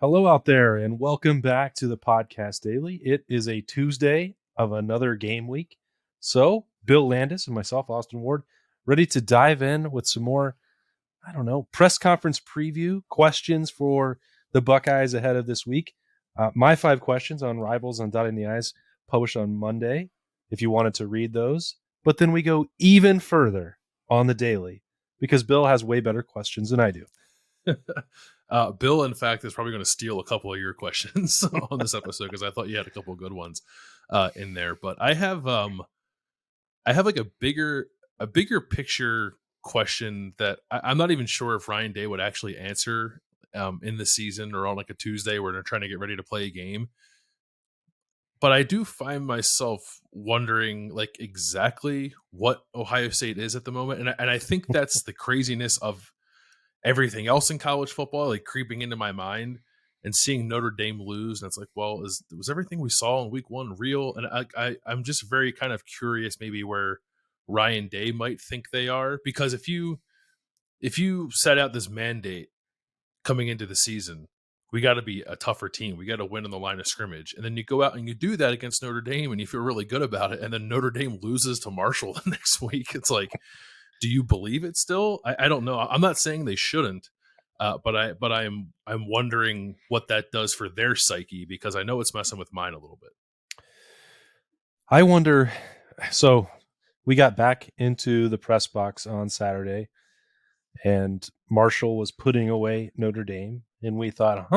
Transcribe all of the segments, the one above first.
Hello out there, and welcome back to the podcast daily. It is a Tuesday of another game week. So, Bill Landis and myself, Austin Ward, ready to dive in with some more, press conference preview questions for the Buckeyes ahead of this week. My 5 questions on Rivals on Dotting the I's published on Monday, if you wanted to read those. But then we go even further on the daily because Bill has way better questions than I do. Bill, in fact, is probably going to steal a couple of your questions on this episode because I thought you had a couple of good ones in there. But I have like a bigger picture question that I'm not even sure if Ryan Day would actually answer in the season or on like a Tuesday where they're trying to get ready to play a game. But I do find myself wondering like exactly what Ohio State is at the moment, and I think that's the craziness of everything else in college football, like creeping into my mind and seeing Notre Dame lose. And it's like, well, was everything we saw in week one real? And I'm just very kind of curious maybe where Ryan Day might think they are, because if you set out this mandate coming into the season, we got to be a tougher team. We got to win in the line of scrimmage. And then you go out and you do that against Notre Dame and you feel really good about it. And then Notre Dame loses to Marshall the next week. It's like, do you believe it still? I don't know. I'm not saying they shouldn't, but I'm wondering what that does for their psyche, because I know it's messing with mine a little bit. I wonder. So we got back into the press box on Saturday, and Marshall was putting away Notre Dame, and we thought,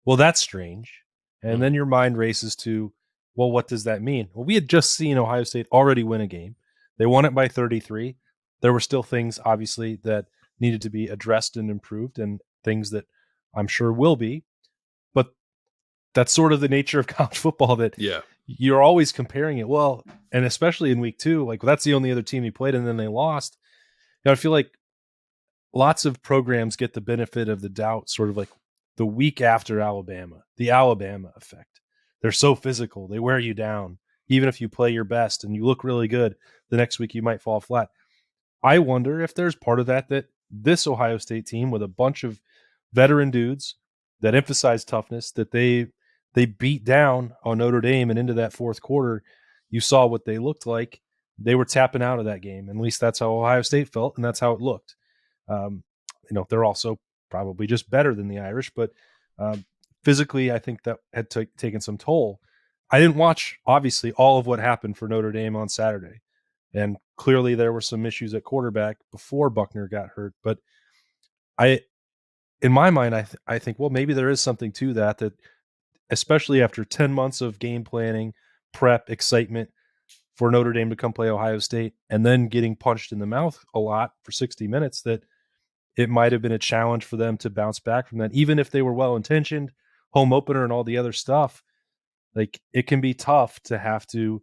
well, that's strange. And then your mind races to, well, what does that mean? Well, we had just seen Ohio State already win a game. They won it by 33. There were still things, obviously, that needed to be addressed and improved, and things that I'm sure will be. But that's sort of the nature of college football, that you're always comparing it. Well, and especially in week 2, like that's the only other team he played, and then they lost. I feel like lots of programs get the benefit of the doubt sort of like the week after Alabama, the Alabama effect. They're so physical. They wear you down. Even if you play your best and you look really good, the next week you might fall flat. I wonder if there's part of that this Ohio State team, with a bunch of veteran dudes that emphasize toughness, that they beat down on Notre Dame, and into that fourth quarter, you saw what they looked like. They were tapping out of that game. At least that's how Ohio State felt, and that's how it looked. They're also probably just better than the Irish, but physically, I think that had taken some toll. I didn't watch, obviously, all of what happened for Notre Dame on Saturday, and clearly there were some issues at quarterback before Buckner got hurt. But in my mind, I think, well, maybe there is something to that especially after 10 months of game planning, prep, excitement for Notre Dame to come play Ohio State, and then getting punched in the mouth a lot for 60 minutes, that it might have been a challenge for them to bounce back from that. Even if they were well-intentioned, home opener and all the other stuff, like it can be tough to have to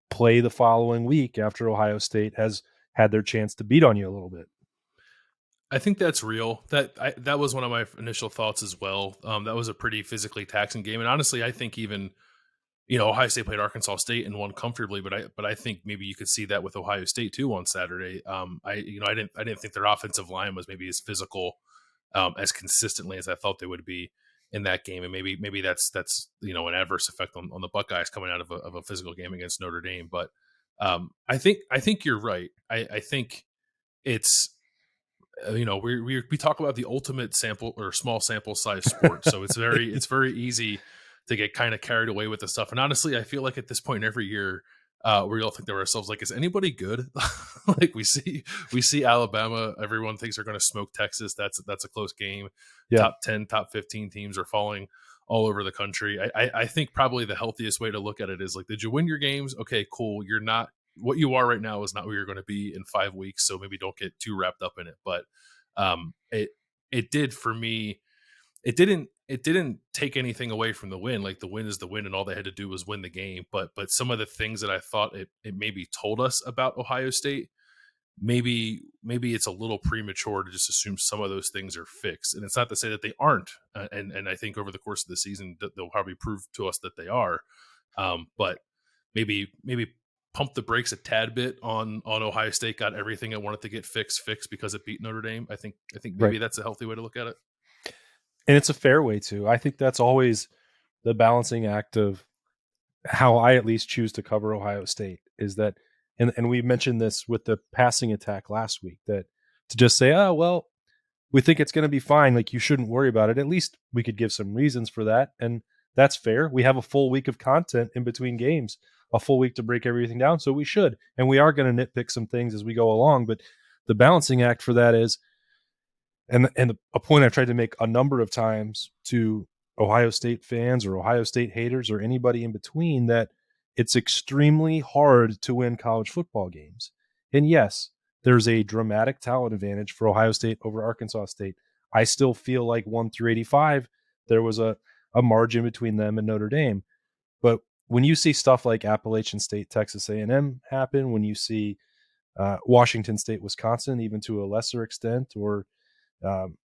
play the following week after Ohio State has had their chance to beat on you a little bit. I think that's real. That was one of my initial thoughts as well. That was a pretty physically taxing game. And honestly, I think even, Ohio State played Arkansas State and won comfortably, but I think maybe you could see that with Ohio State too on Saturday. I didn't think their offensive line was maybe as physical, as consistently as I thought they would be in that game, and maybe that's an adverse effect on the Buckeyes coming out of a physical game against Notre Dame. But I think you're right. I think it's. We talk about the ultimate sample or small sample size sport, so it's very easy to get kind of carried away with the stuff. And honestly, I feel like at this point every year, we all think to ourselves, like, is anybody good? Like we see Alabama, everyone thinks they're going to smoke Texas. That's a close game. Yeah. Top 10, top 15 teams are falling all over the country. I think probably the healthiest way to look at it is like, did you win your games? Okay, cool. You're not. What you are right now is not where you're going to be in 5 weeks. So maybe don't get too wrapped up in it. But it did for me. It didn't take anything away from the win. Like the win is the win, and all they had to do was win the game. But some of the things that I thought it maybe told us about Ohio State, maybe it's a little premature to just assume some of those things are fixed. And it's not to say that they aren't. And I think over the course of the season, they'll probably prove to us that they are. But maybe pump the brakes a tad bit on Ohio State. Got everything it wanted to get fixed because it beat Notre Dame. I think maybe That's a healthy way to look at it. And it's a fair way to. I think that's always the balancing act of how I at least choose to cover Ohio State is that, and we mentioned this with the passing attack last week, that to just say, oh, well, we think it's going to be fine. Like, you shouldn't worry about it. At least we could give some reasons for that. And that's fair. We have a full week of content in between games, a full week to break everything down. So we should. And we are going to nitpick some things as we go along. But the balancing act for that is, and a point I've tried to make a number of times to Ohio State fans or Ohio State haters or anybody in between, that it's extremely hard to win college football games. And yes, there's a dramatic talent advantage for Ohio State over Arkansas State. I still feel like 1 through 85, there was a margin between them and Notre Dame. But when you see stuff like Appalachian State, Texas A&M happen, when you see Washington State, Wisconsin, even to a lesser extent, or um,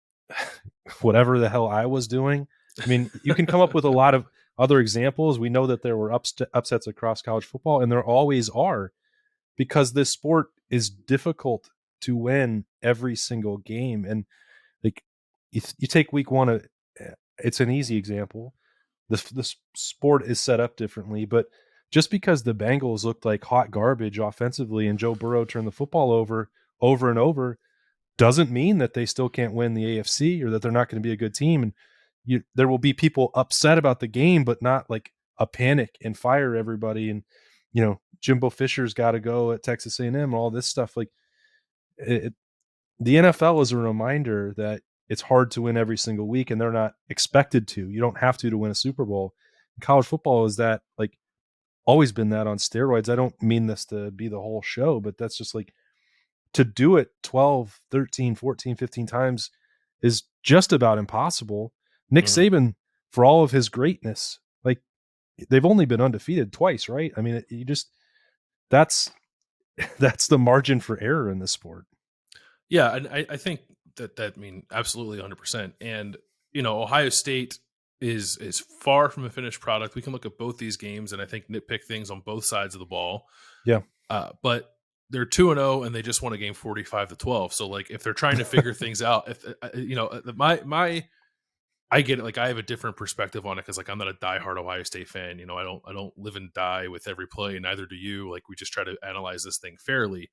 whatever the hell I was doing. I mean, you can come up with a lot of other examples. We know that there were upsets across college football, and there always are, because this sport is difficult to win every single game. And like, you take week one, it's an easy example. The sport is set up differently, but just because the Bengals looked like hot garbage offensively and Joe Burrow turned the football over and over doesn't mean that they still can't win the AFC or that they're not going to be a good team. And there will be people upset about the game, but not like a panic and fire everybody. And, Jimbo Fisher's got to go at Texas A&M and all this stuff. Like, the NFL is a reminder that it's hard to win every single week, and they're not expected to. You don't have to win a Super Bowl. College football is that, like, always been that on steroids. I don't mean this to be the whole show, but that's just like, to do it 12, 13, 14, 15 times is just about impossible. Nick Saban, for all of his greatness, like, they've only been undefeated twice, right? I mean, that's the margin for error in this sport. Yeah, and I think that mean absolutely 100%. And Ohio State is far from a finished product. We can look at both these games and I think nitpick things on both sides of the ball. Yeah, but they're 2-0 and they just won a game 45-12. So like, if they're trying to figure things out, if I get it. Like, I have a different perspective on it because, like, I'm not a diehard Ohio State fan. I don't live and die with every play, neither do you. Like, we just try to analyze this thing fairly.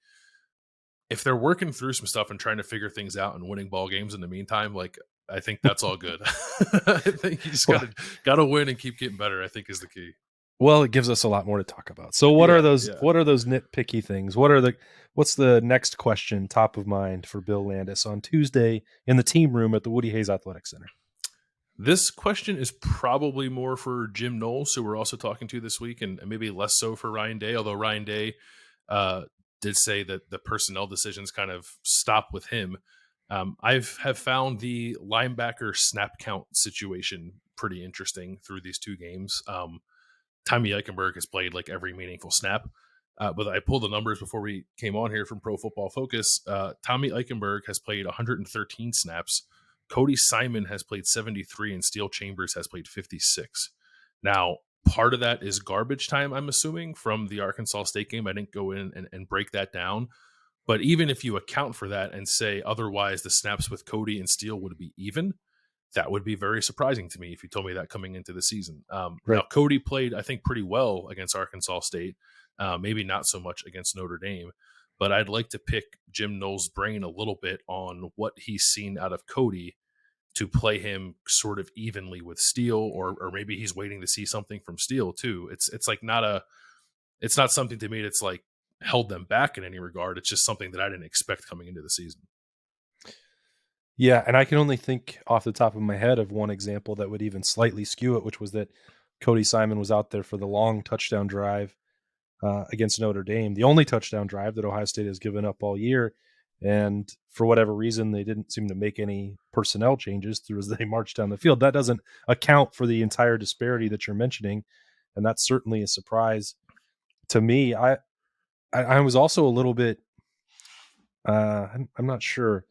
If they're working through some stuff and trying to figure things out and winning ball games in the meantime, like, I think that's all good. I think you just gotta win and keep getting better, I think, is the key. Well, it gives us a lot more to talk about. So what are those nitpicky things? What's the next question top of mind for Bill Landis on Tuesday in the team room at the Woody Hayes Athletic Center? This question is probably more for Jim Knowles, who we're also talking to this week, and maybe less so for Ryan Day, although Ryan Day did say that the personnel decisions kind of stop with him. I have found the linebacker snap count situation pretty interesting through these two games. Tommy Eichenberg has played like every meaningful snap. But I pulled the numbers before we came on here from Pro Football Focus. Tommy Eichenberg has played 113 snaps. Cody Simon has played 73 and Steel Chambers has played 56. Now, part of that is garbage time, I'm assuming, from the Arkansas State game. I didn't go in and break that down. But even if you account for that and say otherwise the snaps with Cody and Steel would be even, that would be very surprising to me if you told me that coming into the season. Right. Now, Cody played, I think, pretty well against Arkansas State, maybe not so much against Notre Dame. But I'd like to pick Jim Knowles' brain a little bit on what he's seen out of Cody to play him sort of evenly with Steele, or maybe he's waiting to see something from Steele too. It's like it's not something to me that's like held them back in any regard. It's just something that I didn't expect coming into the season. Yeah, and I can only think off the top of my head of one example that would even slightly skew it, which was that Cody Simon was out there for the long touchdown drive against Notre Dame, the only touchdown drive that Ohio State has given up all year. And for whatever reason, they didn't seem to make any personnel changes through as they marched down the field. That doesn't account for the entire disparity that you're mentioning. And that's certainly a surprise to me. I was also a little bit, I'm not sure,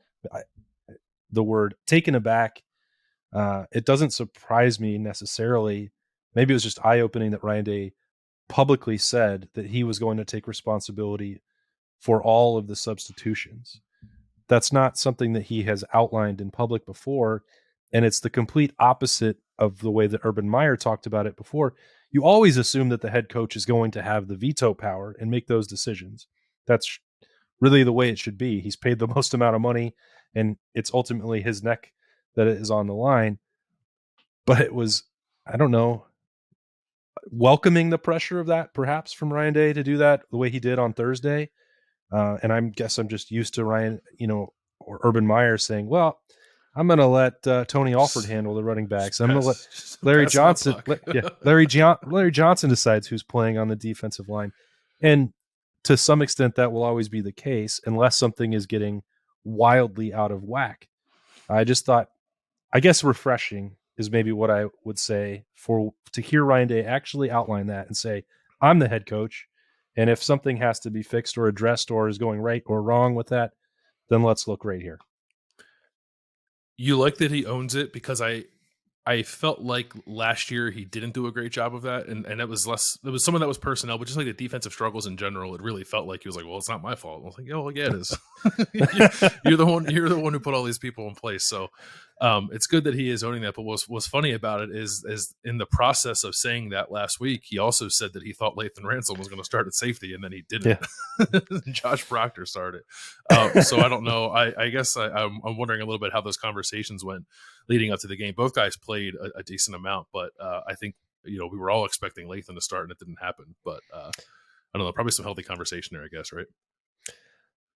the word taken aback. It doesn't surprise me necessarily. Maybe it was just eye-opening that Ryan Day publicly said that he was going to take responsibility for all of the substitutions. That's not something that he has outlined in public before. And it's the complete opposite of the way that Urban Meyer talked about it before. You always assume that the head coach is going to have the veto power and make those decisions. That's really the way it should be. He's paid the most amount of money, and it's ultimately his neck that is on the line. But it was, I don't know, welcoming the pressure of that perhaps from Ryan Day to do that the way he did on Thursday. And I guess I'm just used to Ryan, or Urban Meyer saying, well, I'm going to let Tony Alford handle the running backs. I'm going to let Larry Johnson. Larry Johnson decides who's playing on the defensive line. And to some extent, that will always be the case unless something is getting wildly out of whack. I just thought, I guess refreshing is maybe what I would say to hear Ryan Day actually outline that and say, I'm the head coach. And if something has to be fixed or addressed or is going right or wrong with that, then let's look right here. You like that he owns it, because I felt like last year he didn't do a great job of that, and it was some of that was personnel, but just like the defensive struggles in general, it really felt like he was like, well, it's not my fault. I was like, oh yeah, it is. You're the one who put all these people in place. So it's good that he is owning that. But what's funny about it is in the process of saying that last week, he also said that he thought Lathan Ransom was going to start at safety, and then he didn't. Yeah. Josh Proctor started. So I don't know. I guess I'm wondering a little bit how those conversations went leading up to the game. Both guys played a decent amount, but I think we were all expecting Lathan to start, and it didn't happen. But I don't know. Probably some healthy conversation there, I guess, right?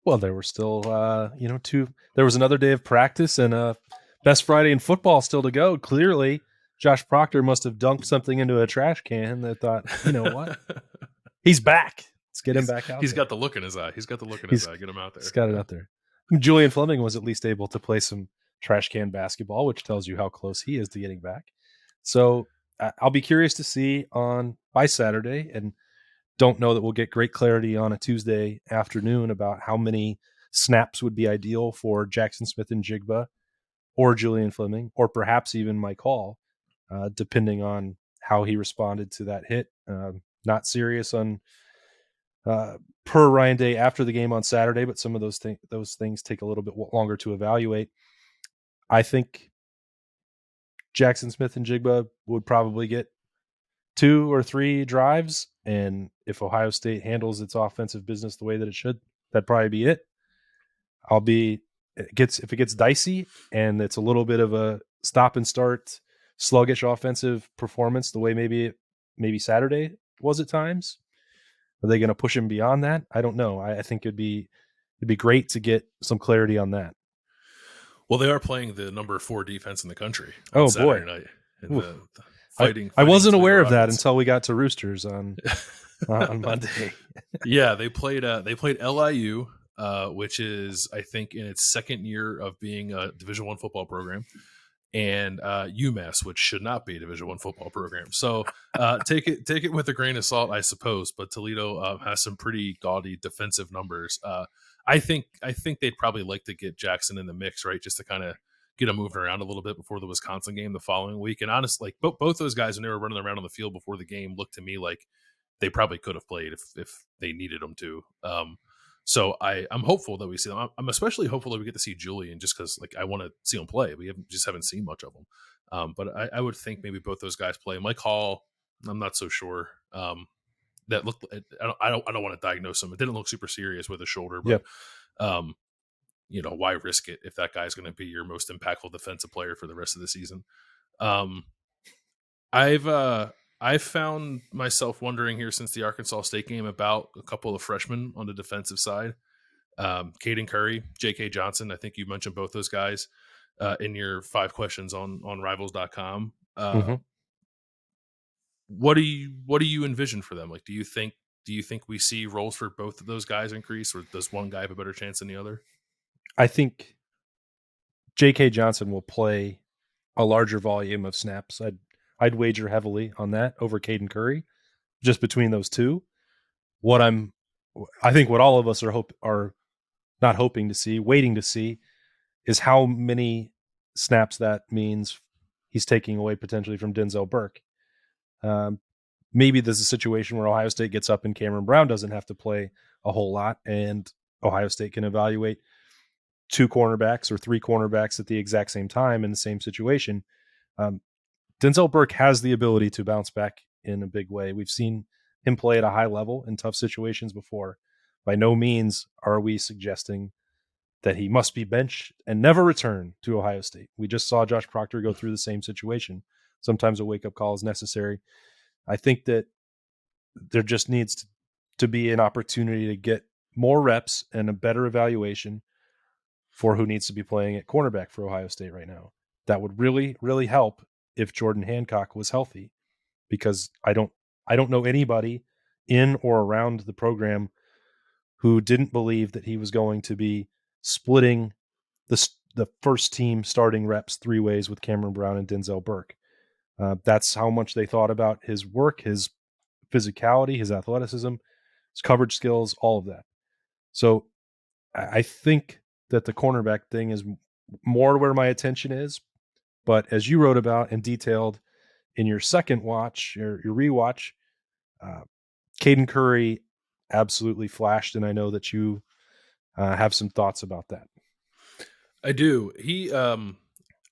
Well, there were still, there was another day of practice and best Friday in football still to go. Clearly, Josh Proctor must have dunked something into a trash can that thought, you know what? He's back. Let's get him back out. He's got the look in his eye. Get him out there. He's got it out there. Julian Fleming was at least able to play some trash can basketball, which tells you how close he is to getting back. So I'll be curious to see by Saturday, and don't know that we'll get great clarity on a Tuesday afternoon about how many snaps would be ideal for Jackson Smith-Njigba or Julian Fleming, or perhaps even Mike Hall, depending on how he responded to that hit. Not serious on per Ryan Day after the game on Saturday, but some of those things take a little bit longer to evaluate. I think Jackson Smith-Njigba would probably get 2 or 3 drives, and if Ohio State handles its offensive business the way that it should, that'd probably be it. If it gets dicey and it's a little bit of a stop and start, sluggish offensive performance, the way maybe Saturday was at times, are they going to push him beyond that? I don't know. I think it'd be great to get some clarity on that. Well, they are playing the number 4 defense in the country on Saturday night. I wasn't aware of that until we got to Roosters on Monday. Yeah, they played LIU, which is, I think, in its second year of being a Division I football program, and UMass, which should not be a Division I football program. So take it with a grain of salt, I suppose. But Toledo has some pretty gaudy defensive numbers. I think they'd probably like to get Jackson in the mix, right, just to kind of get him moving around a little bit before the Wisconsin game the following week. And honestly, like both those guys, when they were running around on the field before the game, looked to me like they probably could have played if they needed them to. So I'm hopeful that we see them. I'm especially hopeful that we get to see Julian, just because I want to see him play. We haven't seen much of him. But I would think maybe both those guys play. Mike Hall, I'm not so sure. That looked. I don't want to diagnose him. It didn't look super serious with his shoulder, but why risk it if that guy's going to be your most impactful defensive player for the rest of the season? I've found myself wondering here since the Arkansas State game about a couple of freshmen on the defensive side. Caden Curry, J.K. Johnson. I think you mentioned both those guys in your 5 questions on Rivals.com. What do you envision for them? Do you think we see roles for both of those guys increase, or does one guy have a better chance than the other? I think J.K. Johnson will play a larger volume of snaps. I'd wager heavily on that over Caden Curry, just between those two. I think what all of us are not hoping to see, waiting to see, is how many snaps that means he's taking away potentially from Denzel Burke. Maybe there's a situation where Ohio State gets up and Cameron Brown doesn't have to play a whole lot, and Ohio State can evaluate two cornerbacks or three cornerbacks at the exact same time in the same situation. Denzel Burke has the ability to bounce back in a big way. We've seen him play at a high level in tough situations before. By no means are we suggesting that he must be benched and never return to Ohio State. We just saw Josh Proctor go through the same situation. Sometimes a wake-up call is necessary. I think that there just needs to be an opportunity to get more reps and a better evaluation for who needs to be playing at cornerback for Ohio State right now. That would really, really help if Jordan Hancock was healthy, because I don't know anybody in or around the program who didn't believe that he was going to be splitting the first team starting reps three ways with Cameron Brown and Denzel Burke. That's how much they thought about his work, his physicality, his athleticism, his coverage skills, all of that. So I think that the cornerback thing is more where my attention is. But as you wrote about and detailed in your second watch, your rewatch, Caden Curry absolutely flashed, and I know that you have some thoughts about that. I do.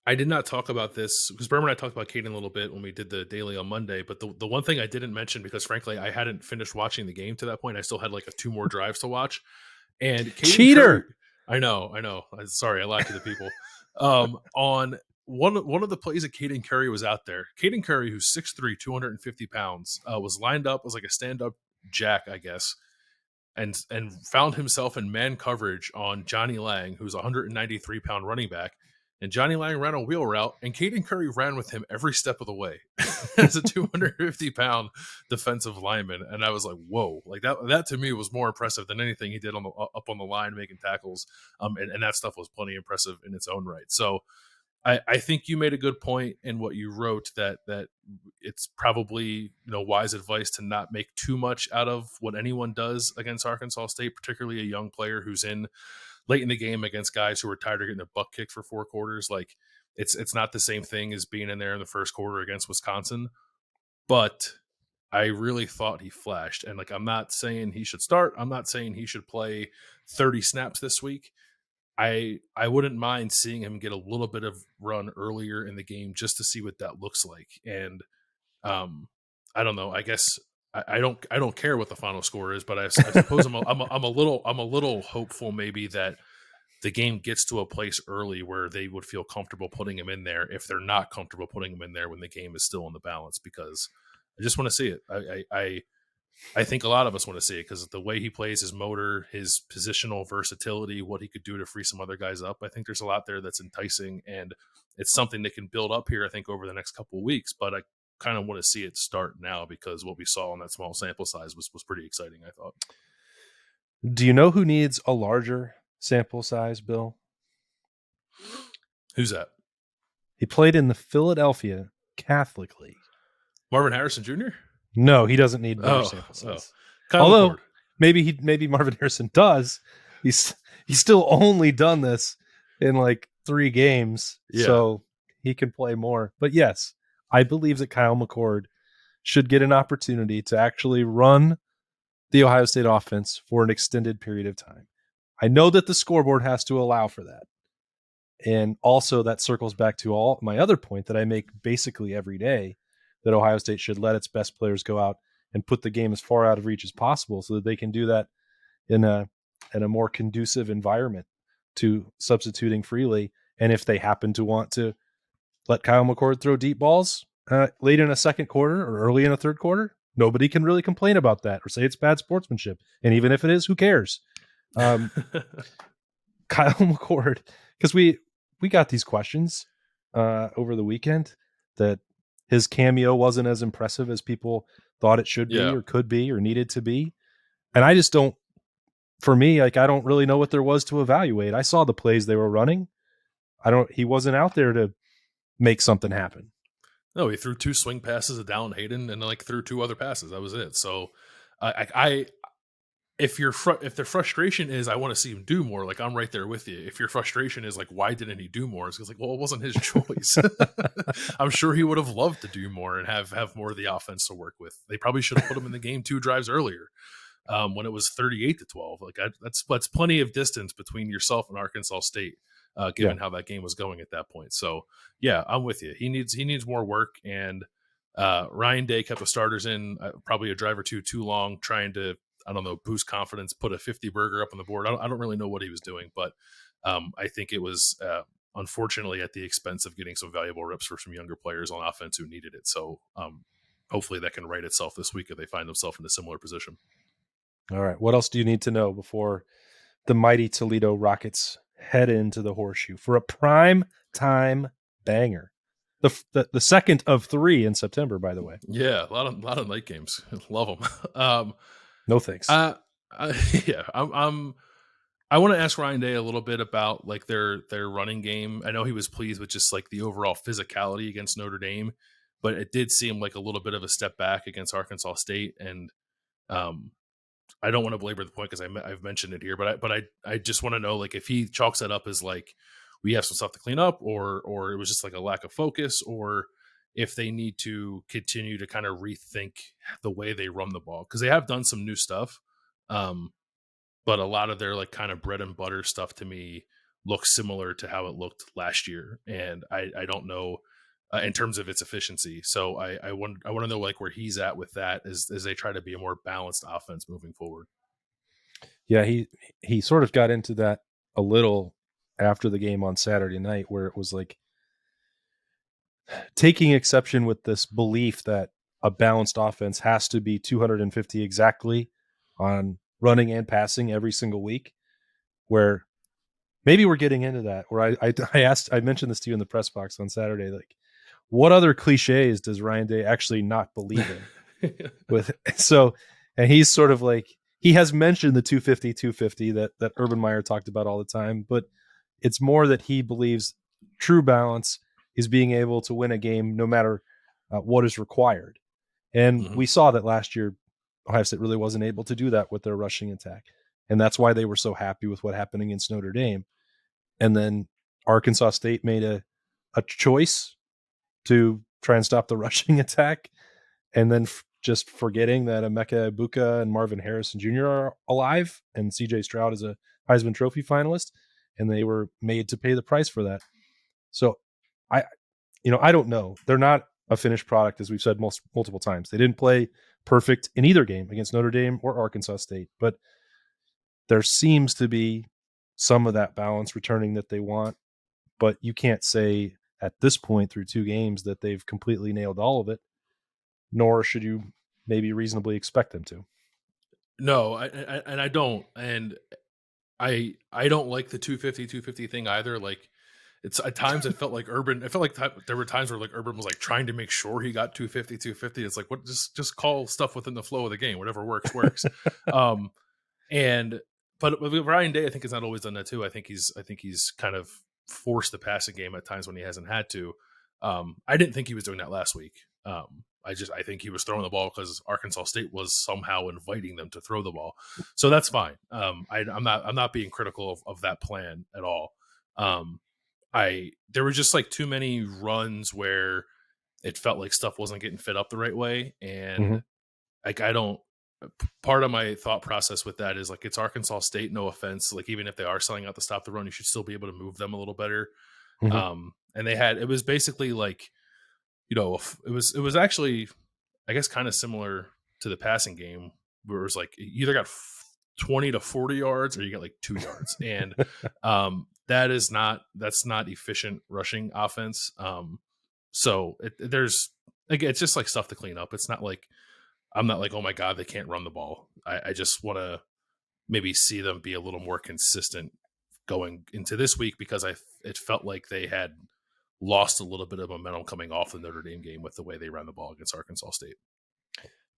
I did not talk about this because Berman and I talked about Caden a little bit when we did the daily on Monday. But the one thing I didn't mention, because frankly, I hadn't finished watching the game to that point. I still had like two more drives to watch. And Caden Cheater! Curry, I know. Sorry, I lied to the people. On one of the plays that Caden Curry was out there, Caden Curry, who's 6'3", 250 pounds, was lined up as like a stand-up jack, I guess, and found himself in man coverage on Johnny Lang, who's a 193-pound running back. And Johnny Lang ran a wheel route, and Caden Curry ran with him every step of the way as a 250-pound defensive lineman. And I was like, whoa, like that to me was more impressive than anything he did up on the line making tackles. And that stuff was plenty impressive in its own right. So I think you made a good point in what you wrote, that it's probably wise advice to not make too much out of what anyone does against Arkansas State, particularly a young player who's in late in the game against guys who are tired of getting their butt kicked for 4 quarters. Like it's not the same thing as being in there in the first quarter against Wisconsin. But I really thought he flashed. And like, I'm not saying he should start. I'm not saying he should play 30 snaps this week. I wouldn't mind seeing him get a little bit of run earlier in the game just to see what that looks like. And I don't know. I guess I don't care what the final score is, but I suppose I'm a little hopeful maybe that the game gets to a place early where they would feel comfortable putting him in there if they're not comfortable putting him in there when the game is still in the balance, because I just want to see it. I think a lot of us want to see it because the way he plays, his motor, his positional versatility, what he could do to free some other guys up. I think there's a lot there that's enticing, and it's something that can build up here, I think, over the next couple of weeks. But I kind of want to see it start now because what we saw in that small sample size was pretty exciting, I thought. Do you know who needs a larger sample size, Bill? Who's that? He played in the Philadelphia Catholic League. Marvin Harrison Jr.? No, he doesn't need bigger sample size. Although maybe Marvin Harrison does. He's still only done this in like 3 games, so he can play more. But yes, I believe that Kyle McCord should get an opportunity to actually run the Ohio State offense for an extended period of time. I know that the scoreboard has to allow for that. And also that circles back to all my other point that I make basically every day, that Ohio State should let its best players go out and put the game as far out of reach as possible so that they can do that in a more conducive environment to substituting freely. And if they happen to want to let Kyle McCord throw deep balls late in a second quarter or early in a third quarter, nobody can really complain about that or say it's bad sportsmanship. And even if it is, who cares? Kyle McCord, because we got these questions over the weekend that his cameo wasn't as impressive as people thought it should be or could be or needed to be. And I just don't, for me, like, I don't really know what there was to evaluate. I saw the plays they were running. He wasn't out there to make something happen. No, he threw 2 swing passes to Dallin Hayden and like threw 2 other passes. That was it. So if their frustration is, I want to see him do more, like, I'm right there with you. If your frustration is like, why didn't he do more? It's like, well, it wasn't his choice. I'm sure he would have loved to do more and have more of the offense to work with. They probably should have put him in the game 2 drives earlier. when it was 38-12. Like that's plenty of distance between yourself and Arkansas State, given how that game was going at that point. So yeah, I'm with you. He needs more work, and Ryan Day kept the starters in probably a drive or two too long, trying to, I don't know, boost confidence, put a 50 burger up on the board. I don't really know what he was doing, but I think it was unfortunately at the expense of getting some valuable reps for some younger players on offense who needed it. So hopefully that can right itself this week if they find themselves in a similar position. All right. What else do you need to know before the mighty Toledo Rockets head into the Horseshoe for a prime time banger? The second of 3 in September, by the way. Yeah, a lot of night games. Love them. No thanks. Yeah, I want to ask Ryan Day a little bit about like their running game. I know he was pleased with just like the overall physicality against Notre Dame, but it did seem like a little bit of a step back against Arkansas State. And I don't want to belabor the point because I've mentioned it here, but I just want to know like if he chalks that up as like we have some stuff to clean up, or it was just like a lack of focus, or if they need to continue to kind of rethink the way they run the ball, because they have done some new stuff. But a lot of their like kind of bread and butter stuff to me looks similar to how it looked last year. And I don't know in terms of its efficiency. So I want to know like where he's at with that as they try to be a more balanced offense moving forward. Yeah, he sort of got into that a little after the game on Saturday night, where it was like taking exception with this belief that a balanced offense has to be 250 exactly on running and passing every single week, where maybe we're getting into that, where I mentioned this to you in the press box on Saturday, like what other cliches does Ryan Day actually not believe in? And he's sort of like, he has mentioned the 250 that Urban Meyer talked about all the time, but it's more that he believes true balance is being able to win a game no matter what is required. And we saw that last year, Ohio State really wasn't able to do that with their rushing attack. And that's why they were so happy with what happened against Notre Dame. And then Arkansas State made a choice to try and stop the rushing attack, and then just forgetting that Emeka Ibuka and Marvin Harrison Jr. are alive, and CJ Stroud is a Heisman Trophy finalist, and they were made to pay the price for that. So I don't know. They're not a finished product, as we've said multiple times. They didn't play perfect in either game against Notre Dame or Arkansas State, but there seems to be some of that balance returning that they want. But you can't say at this point through 2 games that they've completely nailed all of it, nor should you maybe reasonably expect them to. No, I don't. And I don't like the 250 thing either. Like it's at times it felt like there were times where like Urban was like trying to make sure he got 250. It's like, what, just call stuff within the flow of the game. Whatever works. But with Ryan Day, I think has not always done that too. I think he's kind of forced the passing game at times when he hasn't had to. I didn't think he was doing that last week. I think he was throwing the ball because Arkansas State was somehow inviting them to throw the ball. So that's fine. I'm not being critical of that plan at all. There were just like too many runs where it felt like stuff wasn't getting fit up the right way. And like, part of my thought process with that is like, it's Arkansas State, no offense. Like, even if they are selling out to stop the run, you should still be able to move them a little better. And it was basically like, it was actually, I guess, kind of similar to the passing game where it was like, you either got 20 to 40 yards or you got like 2 yards. And that's not efficient rushing offense. So it's just like stuff to clean up. It's not like, I'm not like, oh my God, they can't run the ball. I just want to maybe see them be a little more consistent going into this week, because it felt like they had lost a little bit of momentum coming off the Notre Dame game with the way they ran the ball against Arkansas State.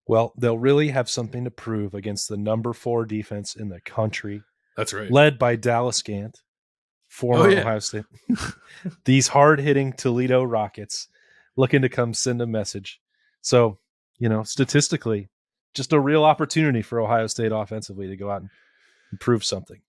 Well, they'll really have something to prove against the number 4 defense in the country. That's right. Led by Dallas Gant, former Ohio State. These hard-hitting Toledo Rockets looking to come send a message. So, statistically, just a real opportunity for Ohio State offensively to go out and prove something.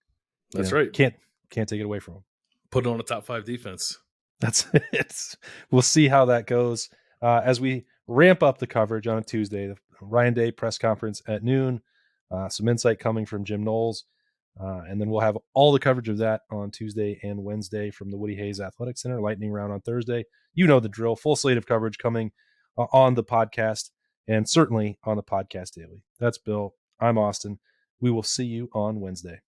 That's right. Can't take it away from them. Put on a top 5 defense. That's it. We'll see how that goes as we ramp up the coverage on Tuesday. The Ryan Day press conference at noon. some insight coming from Jim Knowles. And then we'll have all the coverage of that on Tuesday and Wednesday from the Woody Hayes Athletic Center, lightning round on Thursday. You know the drill. Full slate of coverage coming on the podcast and certainly on the podcast daily. That's Bill. I'm Austin. We will see you on Wednesday.